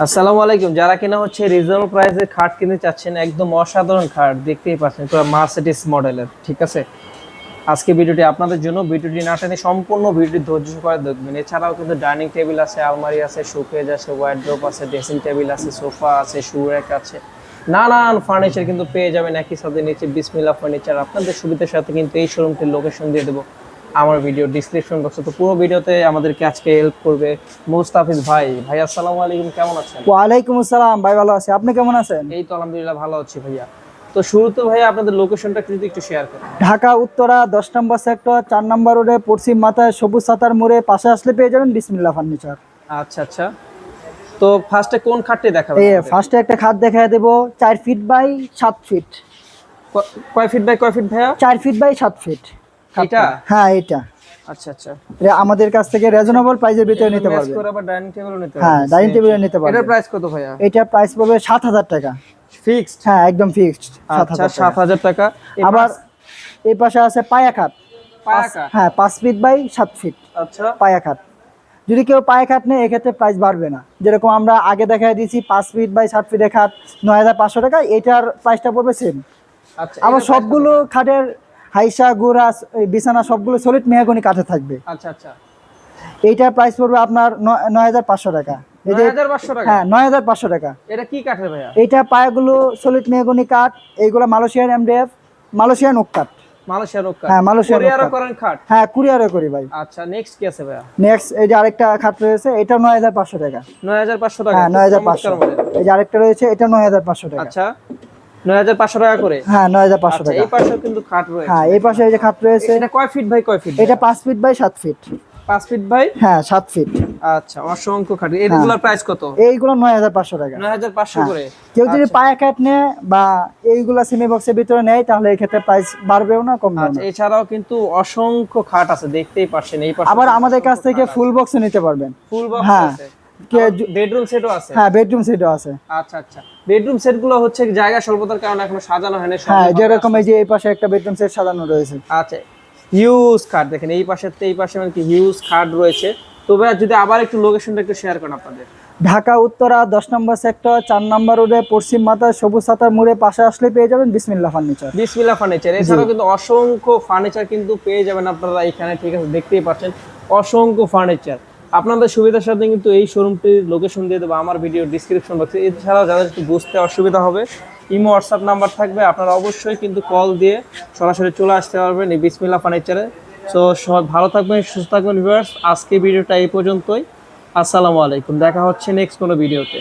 আসসালামু আলাইকুম। যারা কিনা হচ্ছে রিজনেবল প্রাইসে খাট কিনতে চাচ্ছেন, একদম অসাধারণ খাট দেখতেই পাচ্ছেন, পুরো মার্সিডিজ মডেলের, ঠিক আছে। আজকে ভিডিওটি আপনাদের জন্য, ভিডিওটি না টেনে সম্পূর্ণ ভিডিওটি ধৈর্য সহকারে দেখবেন। এছাড়াও কিন্তু ডাইনিং টেবিল আছে, আলমারি আছে, শোকেজ আছে, ওয়ার্ড্রোব আছে, ড্রেসিং টেবিল আছে, সোফা আছে, শু র্যাক আছে, নানান ফার্নিচার কিন্তু পেয়ে যাবেন একই সাথে। নিচে বিসমিল্লাহ ফার্নিচার। আপনাদের সুবিধার সাথে কিন্তু এই শোরুমটির লোকেশন দিয়ে দেবো আমার ভিডিও ডিসক্রিপশন বক্সে। তো পুরো ভিডিওতে আমাদেরকে আজকে হেল্প করবে মুস্তাফিজ ভাই। ভাই আসসালামু আলাইকুম, কেমন আছেন? ওয়ালাইকুম আসসালাম ভাই, ভালো আছি। আপনি কেমন আছেন? এই তো আলহামদুলিল্লাহ ভালো আছি ভাইয়া। তো শুরুতে ভাইয়া আপনাদের লোকেশনটা যদি একটু শেয়ার করেন। ঢাকা উত্তরা 10 নম্বর সেক্টর 4 নম্বর রোডে পশ্চিম মাথায় সবুজ সাতার মোড়ে পাশে আসলে পেয়ে যাবেন বিসমিল্লাহ ফার্নিচার। আচ্ছা আচ্ছা। তো ফার্স্টে কোন খাটটি দেখাবেন? ফার্স্টে একটা খাট দেখায় দেব 4 ফিট বাই 7 ফিট। কয় ফিট বাই কয় ফিট ভাইয়া? 4 ফিট বাই 7 ফিট। এটা? হ্যাঁ এটা। আচ্ছা আচ্ছা। আমাদের কাছ থেকে রিজনেবল প্রাইসের ভিতরে নিতে পারবেন। করে আবার ডাইনিং টেবিলও নিতে পারবেন। হ্যাঁ ডাইনিং টেবিলও নিতে পারবেন। এটার প্রাইস কত ভাইয়া? এটা প্রাইস পড়বে 7000 টাকা। ফিক্সড? হ্যাঁ একদম ফিক্সড। আচ্ছা 7000 টাকা। আবার এই পাশে আছে পায়া খাট। পায়া খাট? হ্যাঁ 5 ফিট বাই 7 ফিট। আচ্ছা। পায়া খাট যদি কেউ পায়ে খাট নেয় এক্ষেত্রে প্রাইস বাড়বে না। যেরকম আমরা আগে দেখাই দিয়েছি 5 ফিট বাই 7 ফিটের খাট 9500 টাকা, এটার প্রাইসটা পড়বে সেম। আচ্ছা। আবার সবগুলো খাটের হাইসা গুড়া বিছানা সবগুলো সলিড মেহগনি কাঠে থাকবে। আচ্ছা আচ্ছা। এইটার প্রাইস পড়বে আপনার 9500 টাকা। 9500 টাকা? হ্যাঁ 9500 টাকা। এটা কি কাঠের ভাইয়া? এইটা পায়াগুলো সলিড মেহগনি কাঠ, এইগুলো মালয়েশিয়ান এমডিএফ, মালয়েশিয়ান ওক কাঠ। মালয়েশিয়ান ওক কাঠ? হ্যাঁ মালয়েশিয়ান ওক কুরিয়ারও কাঠ। করেন খাট? হ্যাঁ কুরিয়ারও করি ভাই। আচ্ছা, নেক্সট কি আছে ভাইয়া? নেক্সট এই যে আরেকটা খাট রয়েছে, এটা 9500 টাকা। 9500 টাকা? হ্যাঁ 9500। এই যে আরেকটা রয়েছে, এটা 9500 টাকা। আচ্ছা 9500 টাকা করে? হ্যাঁ 9500 টাকা। এই পাশেও কিন্তু খাট রয়েছে। হ্যাঁ এই পাশে এই যে খাট রয়েছে। এটা কয় ফিট বাই কয় ফিট? এটা 5 feet by 7 feet. 5 feet by? হ্যাঁ 7 ফিট। আচ্ছা, অসংখ্য খাট। এগুলোর প্রাইস কত? এইগুলো 9500 টাকা। 9500 করে? কেউ যদি পায়া কাট নেয় বা এইগুলা সেমি বক্সের ভিতরে নেয় তাহলে এই ক্ষেত্রে প্রাইস বাড়বেও না কমবেও আচ্ছা, না। এছাড়াও কিন্তু অসংখ্য খাট আছে, দেখতেই পাচ্ছেন এই পাশে। আবার আমাদের কাছ থেকে ফুল বক্সও নিতে পারবেন। ফুল বক্স হ্যাঁ আছে? বেডরুম সেটও আছে? হ্যাঁ বেডরুম সেটও আছে। আচ্ছা আচ্ছা। বেডরুম সেট গুলো হচ্ছে জায়গা স্বল্পতার কারণে এখনো সাজানো হয়নি। হ্যাঁ যেরকম এই যে এই পাশে একটা বেডরুম সেট সাজানো রয়েছে। আচ্ছা, হিউজ খাট দেখেন এই পাশে, এই পাশে মানে কি হিউজ খাট রয়েছে। তো ভাই যদি আবার একটু লোকেশনটা একটু শেয়ার করেন আপনাদের। ঢাকা উত্তরা 10 নম্বর সেক্টর 4 নম্বর রোডে পশ্চিম মাথায় সবুজ সাতার মোড়ে পাশে আসলে পেয়ে যাবেন বিসমিল্লাহ ফার্নিচার। বিসমিল্লাহ ফার্নিচার। এছাড়াও কিন্তু অসংখ্য ফার্নিচার কিন্তু পেয়ে যাবেন আপনারা এখানে, ঠিক আছে, দেখতেই পাচ্ছেন অসংখ্য ফার্নিচার। আপনাদের সুবিধার সাথে কিন্তু এই শোরুমটির লোকেশন দিয়ে দেবো আমার ভিডিও ডিসক্রিপশন বক্সে। এছাড়াও যাদের একটু বুঝতে অসুবিধা হবে, ইমো হোয়াটসঅ্যাপ নাম্বার থাকবে, আপনারা অবশ্যই কিন্তু কল দিয়ে সরাসরি চলে আসতে পারবেন এই বিসমিল্লাহ ফার্নিচারে। সো সবাই ভালো থাকবেন, সুস্থ থাকবেন ভিউয়ার্স। আজকে ভিডিওটা এই পর্যন্তই। আসসালামু আলাইকুম, দেখা হচ্ছে নেক্সট কোনো ভিডিওতে।